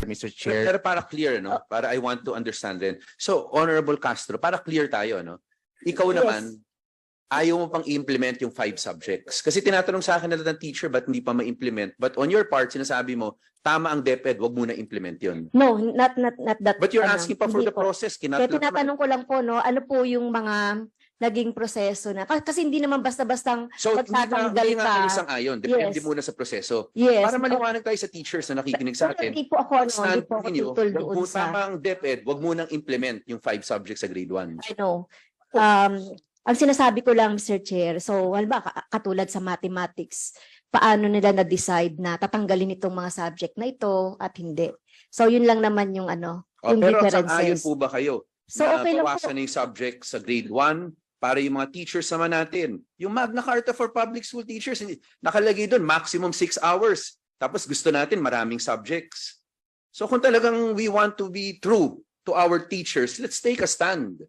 Mr. Chair. Pero para clear, no? Para I want to understand din. So, Honorable Castro, para clear tayo, no? Ikaw naman, ayaw mo pang i-implement yung 5 subjects. Kasi tinatanong sa akin na ng teacher, ba't hindi pa ma-implement? But on your part, sinasabi mo, tama ang DepEd, wag mo na implement yun. No, not that. But you're asking pa for hindi the po. process. Kaya tinatanong ko lang po, no, ano po yung mga naging proseso na, kasi hindi naman basta-bastang So, magtatanggal hindi nga ka. kayo sang-ayon. Depende Yes. muna sa proseso. Yes. Para maliwanag tayo sa teachers na nakikinig sa Pero atin. hindi po ako, hindi po ako tutol doon Kung sa, tama ang DepEd, wag mo nang implement yung 5 subjects sa grade 1. I know. Ang sinasabi ko lang, Mr. Chair, so, halimbawa, katulad sa mathematics, paano nila na-decide na tatanggalin itong mga subject na ito at hindi. So, yun lang naman yung yung Pero differences. sang-ayon po ba kayo? So, na okay lang po. bawasan na yung subject sa grade 1 para yung mga teachers naman natin. Yung Magna Carta for Public School Teachers, nakalagay doon, maximum 6 hours. Tapos gusto natin maraming subjects. So kung talagang we want to be true to our teachers, let's take a stand.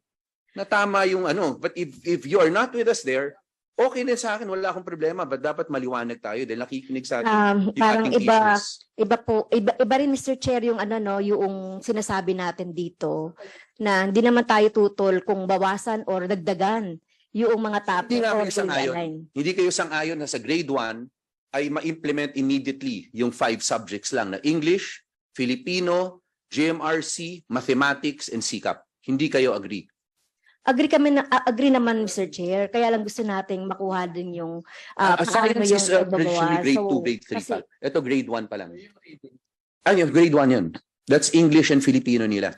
Na tama yung But if you are not with us there, okay din sa akin, wala akong problema. But dapat maliwanag tayo dahil nakikinig sa atin. Parang iba rin, Mr. Chair, yung yung sinasabi natin dito na hindi naman tayo tutol kung bawasan or dagdagan yung mga topic. Hindi nga kayo sang-ayon. Hindi kayo sang-ayon na sa grade 1 ay ma-implement immediately yung 5 subjects lang na English, Filipino, GMRC, Mathematics, and SICAP. Hindi kayo agree. Agree naman, Mr. Chair. Kaya lang gusto nating makuha din yung science is traditionally grade 2, grade 3 pa. Ito grade 1 pa lang. Grade 1 yun. That's English and Filipino nila.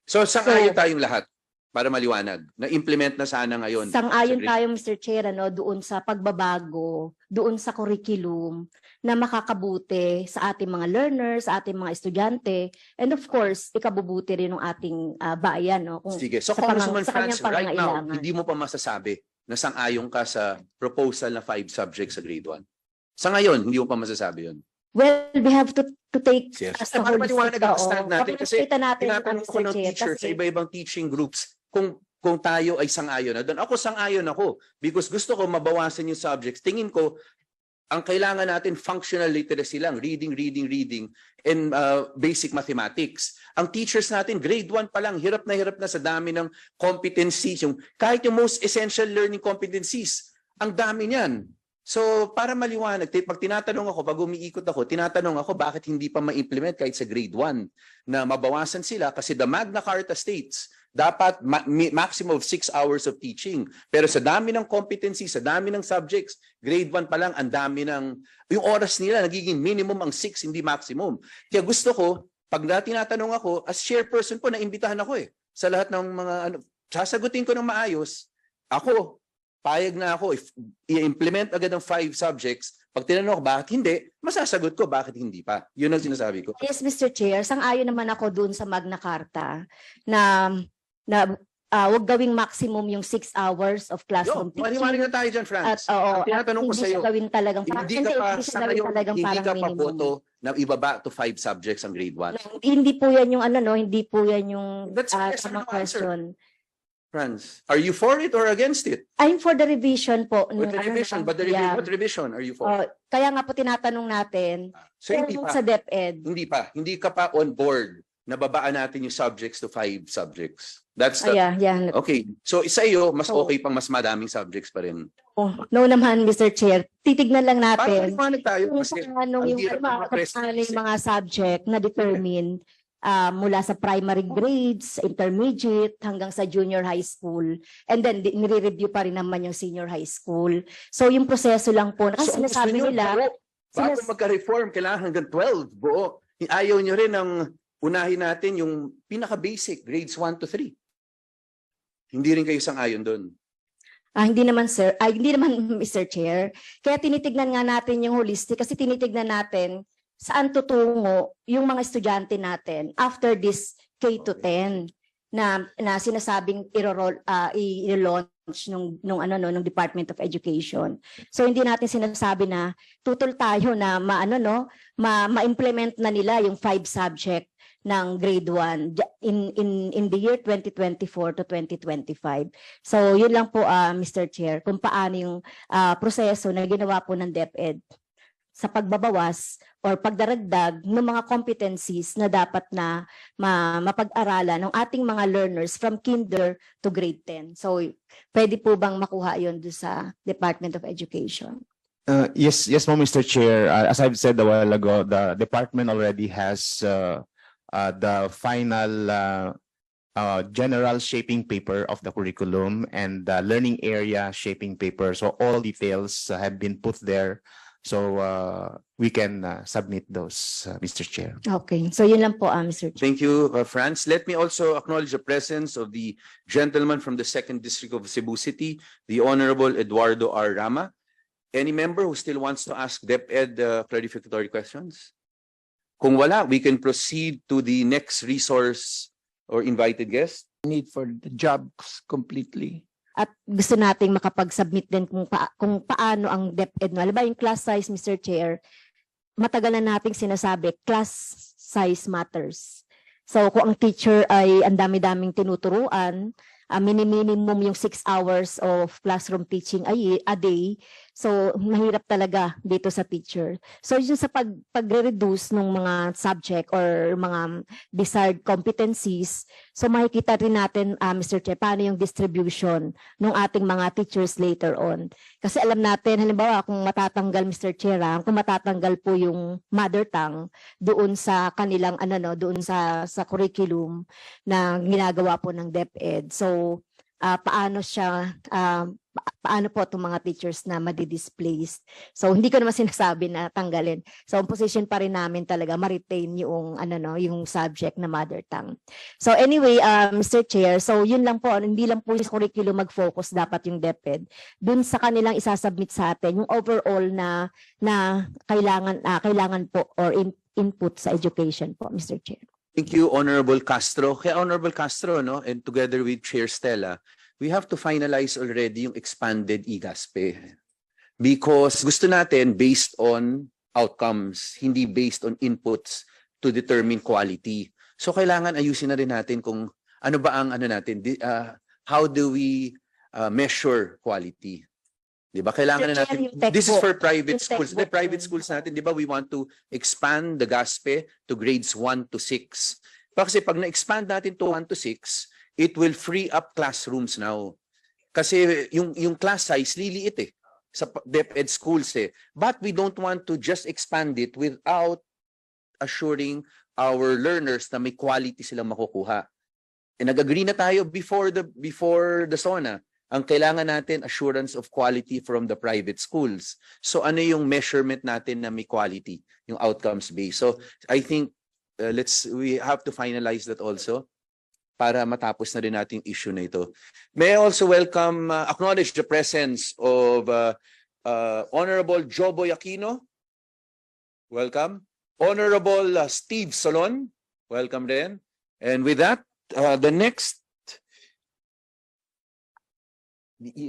So, sang-ayon tayong lahat para maliwanag. Na-implement na sana ngayon. Sang-ayon tayo, Mr. Chair, doon sa pagbabago, doon sa curriculum na makakabuti sa ating mga learners, sa ating mga estudyante, and of course, ikabubuti rin ng ating bayan. No? Sige. So, Congressman Franz, right now, hindi mo pa masasabi na sang-ayon ka sa proposal na 5 subjects sa grade 1. Sa ngayon, hindi mo pa masasabi yun. Well, we have to take as a para whole maliwanag ang stand natin kasi tinatanong ko ng Mr. Chair, teachers sa iba-ibang teaching groups kung tayo ay sang-ayon na doon. Ako sang-ayon ako because gusto ko mabawasan yung subjects. Tingin ko ang kailangan natin functional literacy lang, reading, and basic mathematics. Ang teachers natin, grade 1 pa lang, hirap na sa dami ng competencies. Kahit yung most essential learning competencies, ang dami niyan. So, para maliwanag, pag tinatanong ako, pag umiikot ako, tinatanong ako bakit hindi pa ma-implement kahit sa grade 1 na mabawasan sila kasi the Magna Carta states dapat maximum of 6 hours of teaching. Pero sa dami ng competency, sa dami ng subjects, grade 1 pa lang, ang dami yung oras nila, nagiging minimum ang 6, hindi maximum. Kaya gusto ko, pag tinatanong ako, as chairperson po, naimbitahan ako sa lahat ng mga, sasagutin ko ng maayos, ako, payag na ako, if i-implement agad ang 5 subjects, pag tinanong ko bakit hindi, masasagot ko bakit hindi pa. Yun ang sinasabi ko. Yes, Mr. Chair, sang-ayon naman ako dun sa Magna Carta na wag gawing maximum yung 6 hours of classroom teaching. Maliwanag na tayo dyan, Franz. Ang tinatanong ko sa iyo, hindi ka pa boto na ibaba to 5 subjects ang grade 1. Hindi po yan yung hindi po yan yung That's tamang question. Franz, are you for it or against it? I'm for the revision po. What revision? But what revision are you for? Kaya nga po tinatanong natin so hindi pa, sa DepEd. Hindi ka pa on board na babaan natin yung subjects to 5 subjects. That's the, okay. So sa iyo, mas okay pang mas madaming subjects pa rin. No naman, Mr. Chair. Titignan lang natin paano tayo kasi yung mga subject na determine mula sa primary grades, intermediate, hanggang sa junior high school. And then, nire-review pa rin naman yung senior high school. So, yung proseso lang po. Kasi sinasabi nila, bago magka-reform, kailangan hanggang 12. Buo. Ayaw nyo rin ang unahin natin yung pinaka-basic, grades 1 to 3. Hindi rin kayo sang-ayon doon. Hindi naman, sir. Hindi naman, Mr. Chair. Kaya tinitignan nga natin yung holistic kasi tinitignan natin saan tutungo yung mga estudyante natin after this K-10 na sinasabing i-launch nung Department of Education. So hindi natin sinasabi na tutol tayo na ma-implement na nila yung 5 subject ng grade 1 in the year 2024 to 2025. So yun lang po, Mr. Chair, kung paano yung proseso na ginawa po ng DepEd sa pagbabawas or pagdaragdag ng mga competencies na dapat na mapag-aralan ng ating mga learners from kinder to grade 10. So, pwede po bang makuha yon doon sa Department of Education? Yes, po, Mr. Chair. As I've said a while ago, the department already has the final general shaping paper of the curriculum and the learning area shaping paper. So all details have been put there. So we can submit those, Mr. Chair. Okay, so yun lang po, Mr. Chair. Thank you, Franz. Let me also acknowledge the presence of the gentleman from the 2nd District of Cebu City, the Honorable Eduardo R. Rama. Any member who still wants to ask DepEd clarificatory questions? Kung wala, we can proceed to the next resource or invited guest. Need for the jobs completely. At gusto nating makapag-submit din kung paano ang DepEd. No? Alam ba yung class size, Mr. Chair, matagal na nating sinasabi, class size matters. So kung ang teacher ay ang dami-daming tinuturuan, minimum yung 6 hours of classroom teaching a day. So, mahirap talaga dito sa teacher. So, yun sa pagre-reduce ng mga subject or mga desired competencies, so makikita rin natin, Mr. Chair, paano yung distribution ng ating mga teachers later on. Kasi alam natin, halimbawa, kung matatanggal, Mr. Chair, kung matatanggal po yung mother tongue doon sa kanilang, doon sa curriculum na ginagawa po ng DepEd. So, paano po itong mga teachers na madi-displaced. So hindi ko naman sinasabi na tanggalin. So ang position pa rin namin talaga ma-retain yung yung subject na mother tongue. So anyway, Mr. Chair, so yun lang po, hindi lang po yung curriculum mag-focus dapat yung DepEd. Dun sa kanilang isasubmit sa atin yung overall na kailangan po or input sa education po, Mr. Chair. Thank you, Honorable Castro. Kaya Honorable Castro, no, and together with Chair Stella, we have to finalize already yung expanded IGASPE. Because gusto natin based on outcomes, hindi based on inputs to determine quality. So kailangan ayusin na rin natin kung ano ba ang how do we measure quality. Diba? Kailangan na natin, this is for private schools. The private schools natin, diba, we want to expand the GASPE to grades 1 to 6. Kasi pag na-expand natin to 1 to 6, it will free up classrooms now. Kasi yung class size, liliit sa DepEd schools But we don't want to just expand it without assuring our learners na may quality silang makukuha. And nag-agree na tayo before the SONA. Ang kailangan natin, assurance of quality from the private schools. So ano yung measurement natin na may quality, yung outcomes based. So I think we have to finalize that also para matapos na rin natin yung issue na ito. May I also acknowledge the presence of Honorable Joboy Aquino. Welcome. Honorable Steve Solon. Welcome din. And with that, the next may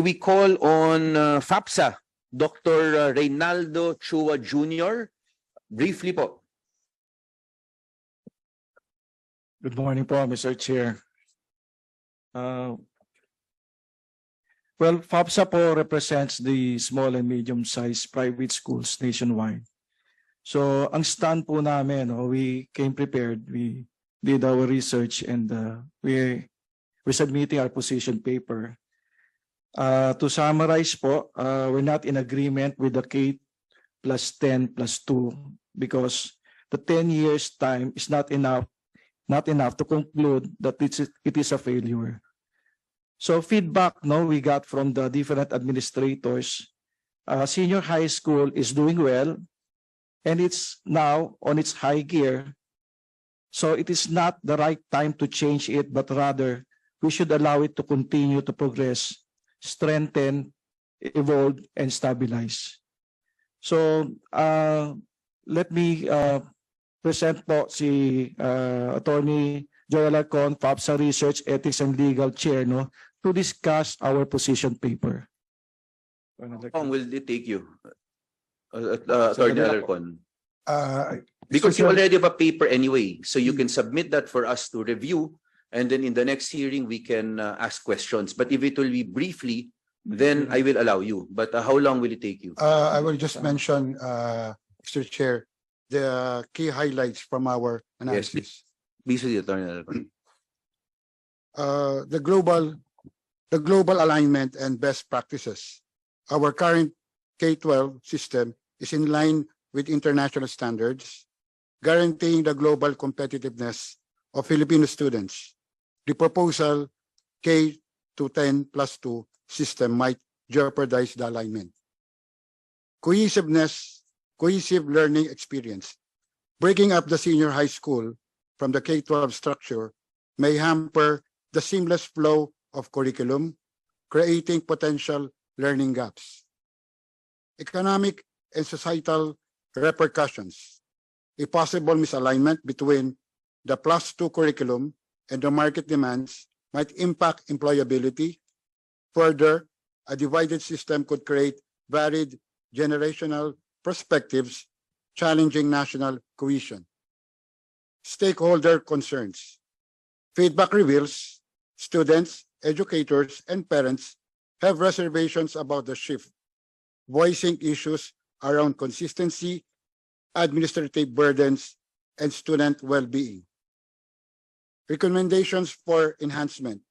we call on FAPSA, Dr. Reynaldo Chua Jr. Briefly po. Good morning po, Mr. Chair. Well, FAPSA po represents the small and medium-sized private schools nationwide. So, ang stand po namin, we came prepared, we did our research, and we're submitting our position paper. To summarize po, we're not in agreement with the K plus 10 plus 2 because the 10 years time is not enough to conclude that it is a failure. So feedback we got from the different administrators, senior high school is doing well, and it's now on its high gear. So it is not the right time to change it, but rather we should allow it to continue to progress, strengthen, evolve, and stabilize. So let me present po si Attorney Gerald Cong, FAPSA Research, Ethics and Legal Chair, to discuss our position paper. How long will it take you? Attorney Alarcon. Because you Sir, already have a paper anyway, so you can submit that for us to review And then in the next hearing, we can ask questions. But if it will be briefly, then I will allow you. But how long will it take you? I will just mention, Mr. Chair, the key highlights from our analysis. Please, Attorney. The global alignment and best practices. Our current K-12 system is in line with international standards, guaranteeing the global competitiveness of Filipino students. The proposal K-10+2 system might jeopardize the alignment. Cohesive learning experience. Breaking up the senior high school from the K-12 structure may hamper the seamless flow of curriculum, creating potential learning gaps. Economic and societal repercussions. A possible misalignment between the +2 curriculum and the market demands might impact employability. Further, a divided system could create varied generational perspectives, challenging national cohesion. Stakeholder concerns. Feedback reveals students, educators, and parents have reservations about the shift, voicing issues around consistency, administrative burdens, and student well-being. Recommendations for enhancement.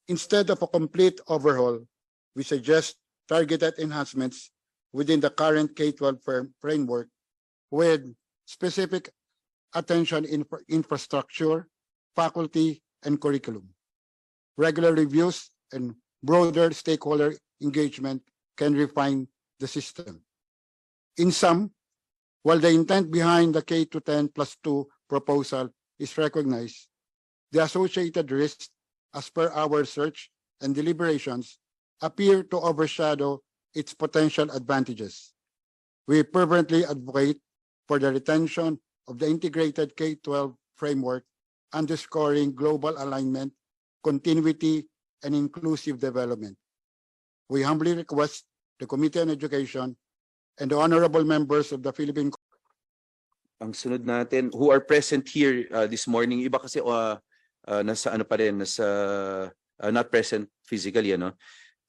Instead of a complete overhaul, we suggest targeted enhancements within the current K-12 framework with specific attention in infrastructure, faculty, and curriculum. Regular reviews and broader stakeholder engagement can refine the system. In sum, while the intent behind the K-10+2 proposal is recognized, the associated risks, as per our research and deliberations, appear to overshadow its potential advantages. We fervently advocate for the retention of the integrated K-12 framework, underscoring global alignment, continuity, and inclusive development. We humbly request the Committee on Education and the honorable members of the Philippine. Ang sunod natin, who are present here this morning, iba kasi nasa ano pa rin, nasa not present physically, ano?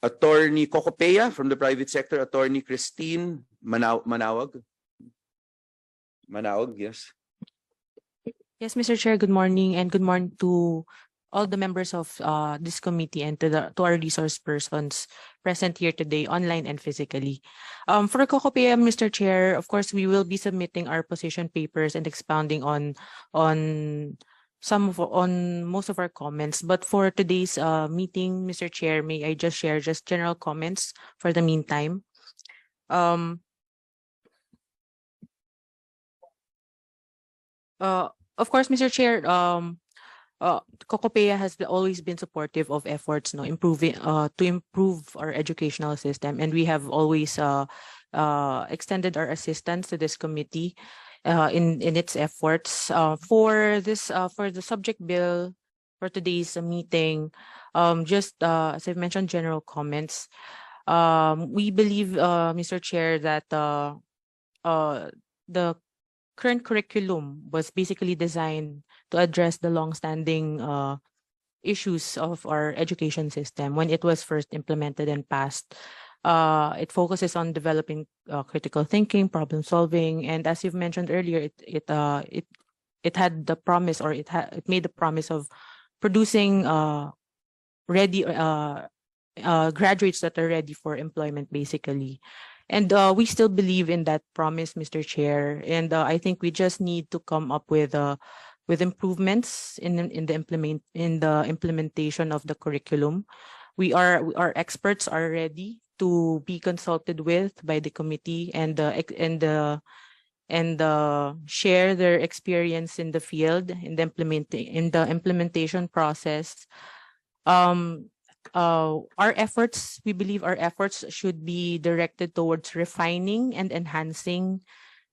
Attorney Cocopea from the private sector, Attorney Crispin Manawag, yes. Yes, Mr. Chair, good morning, and good morning to all the members of this committee and to our resource persons present here today, online and physically. For Cocopea, Mr. Chair, of course, we will be submitting our position papers and expounding on most of our comments. But for today's meeting, Mr. Chair, may I just share general comments for the meantime. Of course, Mr. Chair, Cocopea has always been supportive of efforts to improve our educational system, and we have always extended our assistance to this committee in its efforts. For the subject bill for today's meeting, just as I've mentioned, general comments. We believe, Mr. Chair, that the current curriculum was basically designed to address the long-standing issues of our education system when it was first implemented and passed. It focuses on developing critical thinking, problem solving, and as you've mentioned earlier, it had the promise, or it made the promise of producing ready graduates that are ready for employment, basically. And we still believe in that promise, Mr. Chair. And I think we just need to come up with improvements in the implementation of the curriculum. Our experts are ready to be consulted with by the committee and share their experience in the field in the implementation process. We believe our efforts should be directed towards refining and enhancing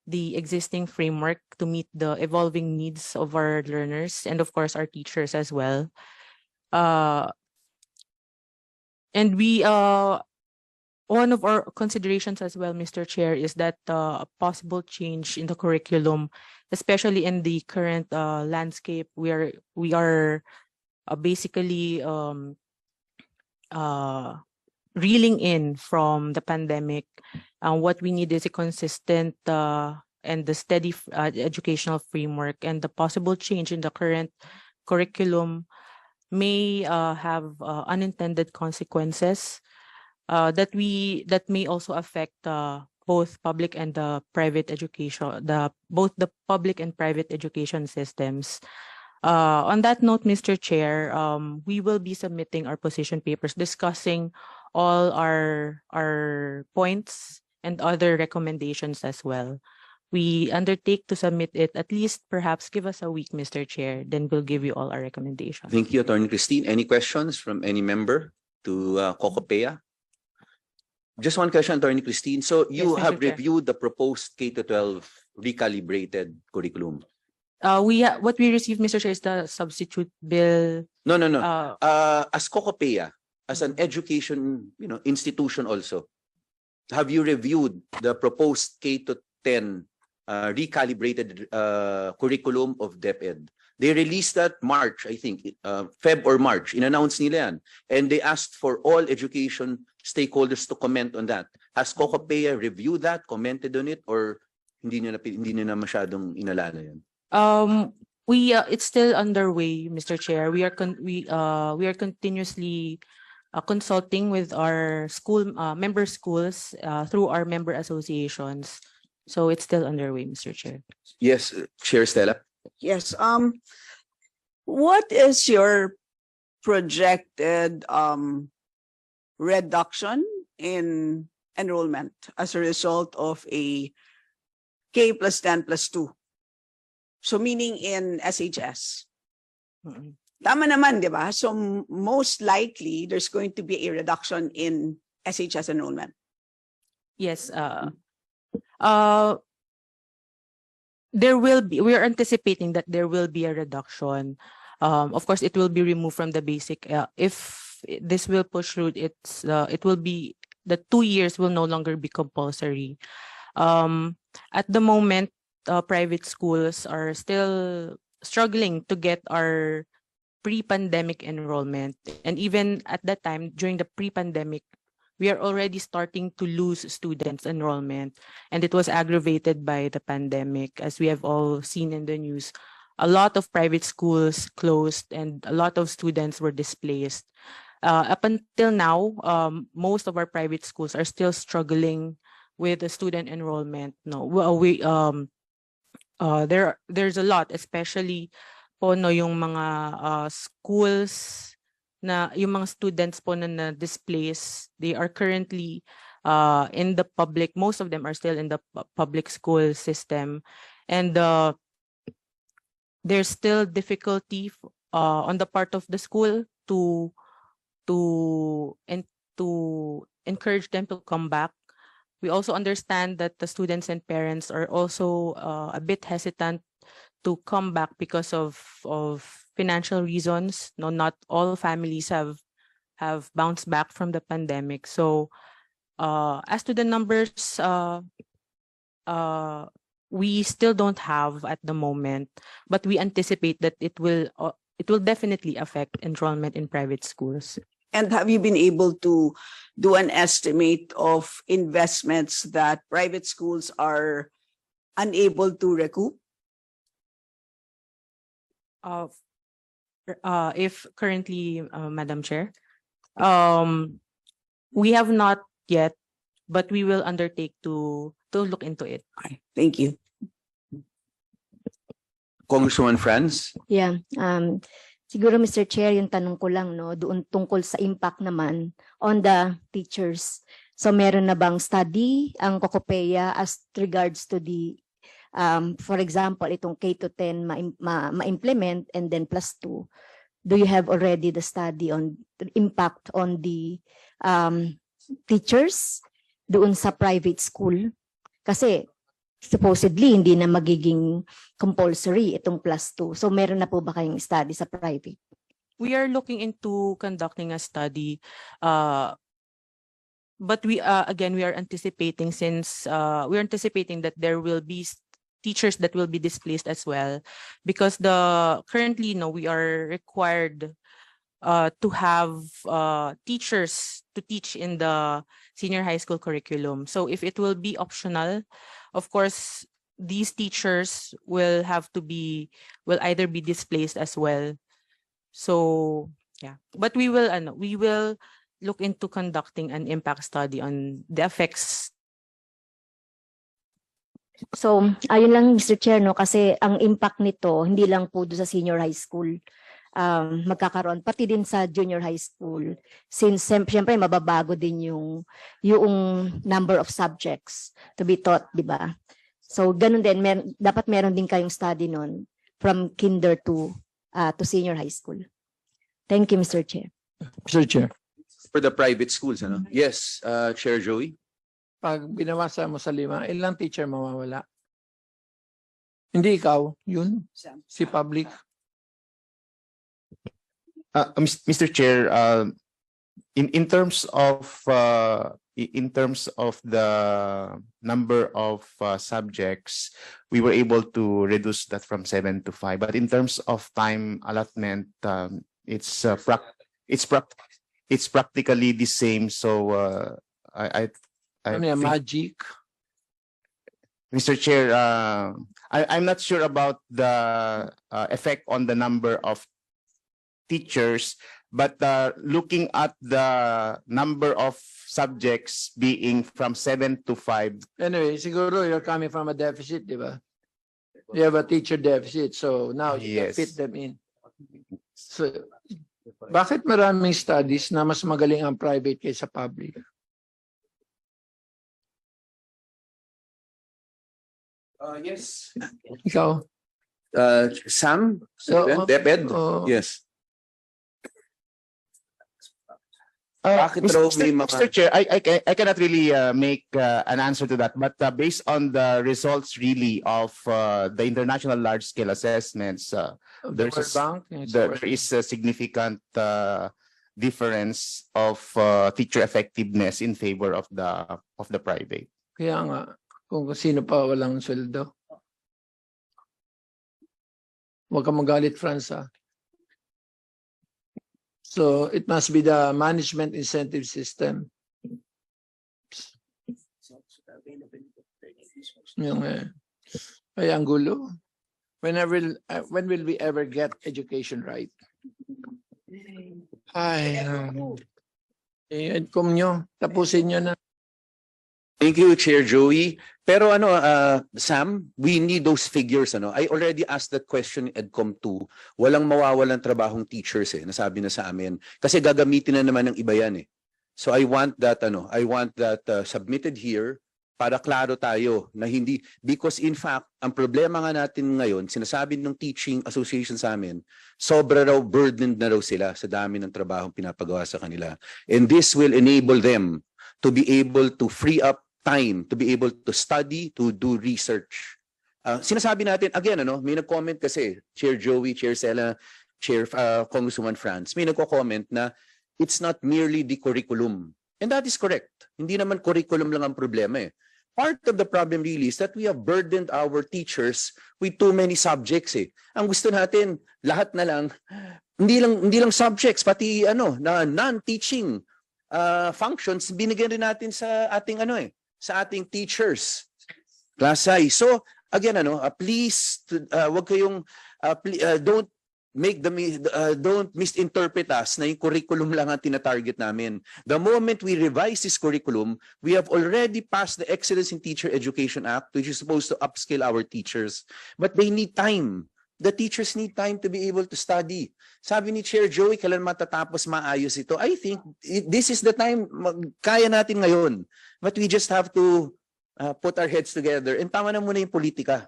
the existing framework to meet the evolving needs of our learners and, of course, our teachers as well. And one of our considerations as well, Mr. Chair, is that a possible change in the curriculum, especially in the current landscape, we are basically reeling in from the pandemic. What we need is a consistent and the steady educational framework, and the possible change in the current curriculum may have unintended consequences that may also affect both public and the private education, both the public and private education systems. On that note, Mr. Chair, we will be submitting our position papers discussing all our points and other recommendations as well. We undertake to submit it, at least perhaps give us a week, Mr. Chair, then we'll give you all our recommendations. Thank you, Attorney Christine. Any questions from any member to Kokopea? Just one question, Attorney Christine. So you Yes, Mr. have Chair. reviewed the proposed K-12 recalibrated curriculum? What we received, Mr. Chair, is the substitute bill. No. Uh, As Kokopea, as an education, institution also, have you reviewed the proposed K-10 recalibrated curriculum of DepEd? They released that March, I think, Feb or March. In-announce nila yan. And they asked for all education stakeholders to comment on that. Has Kokopea reviewed that, commented on it, or hindi nyo na masyadong inalala yan? It's still underway, Mr. Chair. We are continuously consulting with our member schools through our member associations. So it's still underway, Mr. Chair. Yes, Chair Stella. Yes. What is your projected reduction in enrollment as a result of a K plus 10 plus 2? So meaning in SHS. Mm-mm. Tama naman, di ba? So most likely there's going to be a reduction in SHS enrollment. Yes. We are anticipating that there will be a reduction. Of course, it will be removed from the basic. If this will push through, it will be, the 2 years will no longer be compulsory. At the moment, private schools are still struggling to get our pre-pandemic enrollment. And even at that time, during the pre-pandemic, we are already starting to lose students' enrollment. And it was aggravated by the pandemic. As we have all seen in the news, a lot of private schools closed and a lot of students were displaced. Up until now, most of our private schools are still struggling with the student enrollment. There's a lot, especially po yung mga schools na yung mga students po na displaced. They are currently in the public. Most of them are still in the public school system, and there's still difficulty on the part of the school to encourage them to come back. We also understand that the students and parents are also a bit hesitant to come back because of financial reasons. No, not all families have bounced back from the pandemic. So as to the numbers, we still don't have at the moment, but we anticipate that it will definitely affect enrollment in private schools. And have you been able to do an estimate of investments that private schools are unable to recoup? If currently, Madam Chair, we have not yet, but we will undertake to look into it. Okay, thank you. Congresswoman Franz. Yeah. Siguro, Mr. Chair, yung tanong ko lang, no, doon tungkol sa impact naman on the teachers. So meron na bang study ang Kokopea as regards to the, for example, itong K-10 ma-implement and then plus 2. Do you have already the study on the impact on the teachers doon sa private school? Kasi supposedly hindi na magiging compulsory itong plus 2. So meron na po ba kayong study sa private? We are looking into conducting a study, but we are anticipating, since we're anticipating that there will be teachers that will be displaced as well, because currently we are required to have teachers to teach in the senior high school curriculum. So if it will be optional, of course, these teachers will either be displaced as well. So yeah, but we will look into conducting an impact study on the effects. So, ayun lang Mr. Chair, no, kasi ang impact nito hindi lang po doon sa senior high school magkakaroon, pati din sa junior high school, since siyempre mababago din yung number of subjects to be taught, di ba? So ganun din, dapat meron din kayong study nun from kinder to senior high school. Thank you, Mr. Chair. Mr. Chair, For the private schools, ano? Yes, Chair Joey. pag binawasa mo sa 5, ilang teacher mawawala? Hindi ikaw, yun, si public. Mr. Chair, in terms of the number of subjects, we were able to reduce that from 7 to 5. But in terms of time allotment, it's practically the same. So Ano yan, magic? Mr. Chair, I'm not sure about the effect on the number of teachers, but looking at the number of subjects being from 7 to 5. Anyway, siguro you're coming from a deficit, di ba? You have a teacher deficit, so now you can Yes. fit them in. So, bakit maraming studies na mas magaling ang private kaysa public? Yes. Ikaw? Sam? So, Deped? oh. Yes. Bakit raw may mga- Mr. Chair, I cannot really make an answer to that, but based on the results really of the international large-scale assessments, there's World Bank? there is a significant difference of teacher effectiveness in favor of the private. Kaya nga, kung sino pa walang sweldo. Huwag kang magalit, Franz, ha? So it must be the management incentive system. Yung, ay, ang gulo. When will we ever get education right? Ay, kung nyo, tapusin nyo na. Thank you, Chair Joey. Pero Sam, we need those figures. I already asked that question in EDCOM 2. Walang mawawalan trabahong teachers nasabi na sa amin. Kasi gagamitin na naman ng iba yan So I want that submitted here para klaro tayo na hindi, because in fact, ang problema nga natin ngayon, sinasabi ng teaching association sa amin, sobra raw burdened na raw sila sa dami ng trabahong pinapagawa sa kanila. And this will enable them to be able to free up time to be able to study, to do research. Sinasabi natin, again, may nag-comment kasi, Chair Joey, Chair Sela, Chair Congresswoman Franz, may nagko-comment na it's not merely the curriculum. And that is correct. Hindi naman curriculum lang ang problema Part of the problem really is that we have burdened our teachers with too many subjects Ang gusto natin, lahat na lang, hindi lang subjects, pati na non-teaching functions, binigyan rin natin sa ating sa ating teachers. Class size. So, again, please, wag kayong, don't misinterpret us na yung curriculum lang ang tinatarget namin. The moment we revise this curriculum, we have already passed the Excellence in Teacher Education Act, which is supposed to upskill our teachers. But they need time. The teachers need time to be able to study. Sabi ni Chair Joey, kailan matatapos maayos ito? I think this is the time, kaya natin ngayon. But we just have to put our heads together. And tama na muna yung politika.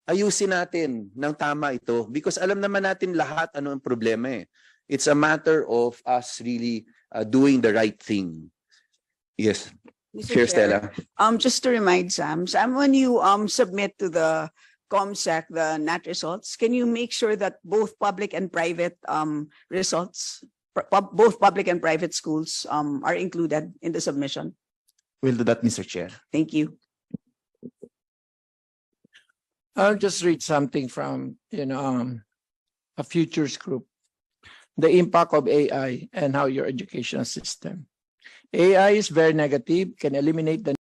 Ayusin natin ng tama ito. Because alam naman natin lahat ano ang problema It's a matter of us really doing the right thing. Yes. Mr. Chair Stella. Just to remind Sam, when you submit to the COMSEC the NAT results, can you make sure that both public and private results, both public and private schools are included in the submission? We'll do that, Mr. Chair. Thank you. I'll just read something from, a futures group. the impact of AI and how your educational system. AI is very negative, can eliminate the